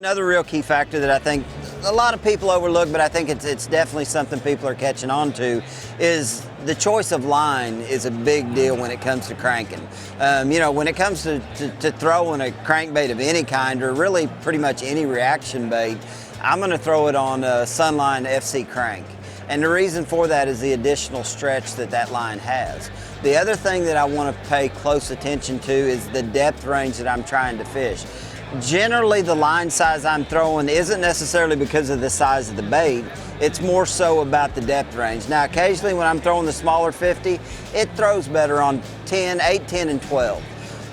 Another real key factor that I think a lot of people overlook, but I think it's definitely something people are catching on to, is the choice of line is a big deal when it comes to cranking. When it comes to throwing a crankbait of any kind, or really pretty much any reaction bait, I'm going to throw it on a Sunline FC crank. And the reason for that is the additional stretch that line has. The other thing that I want to pay close attention to is the depth range that I'm trying to fish. Generally, the line size I'm throwing isn't necessarily because of the size of the bait, it's more so about the depth range. Now, occasionally when I'm throwing the smaller 50, it throws better on 10, 8, 10, and 12.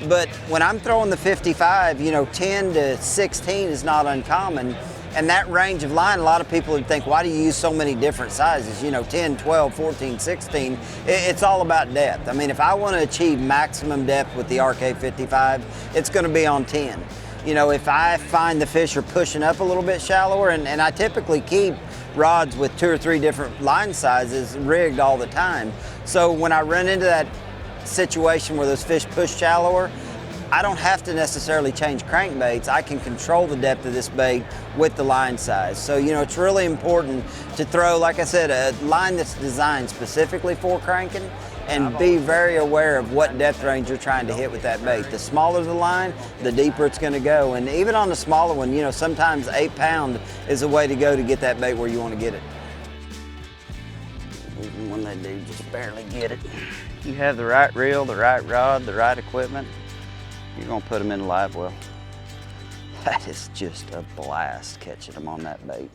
But when I'm throwing the 55, 10 to 16 is not uncommon. And that range of line, a lot of people would think, why do you use so many different sizes? 10, 12, 14, 16. It's all about depth. I mean, if I want to achieve maximum depth with the RK55, it's going to be on 10. If I find the fish are pushing up a little bit shallower, and I typically keep rods with 2 or 3 different line sizes rigged all the time. So when I run into that situation where those fish push shallower, I don't have to necessarily change crankbaits. I can control the depth of this bait with the line size. So, it's really important to throw, like I said, a line that's designed specifically for cranking, and be very aware of what depth range you're trying to hit with that bait. The smaller the line, the deeper it's going to go. And even on the smaller one, sometimes 8 pound is a way to go to get that bait where you want to get it. Even when they do just barely get it. You have the right reel, the right rod, the right equipment, you're going to put them in a live well. That is just a blast catching them on that bait.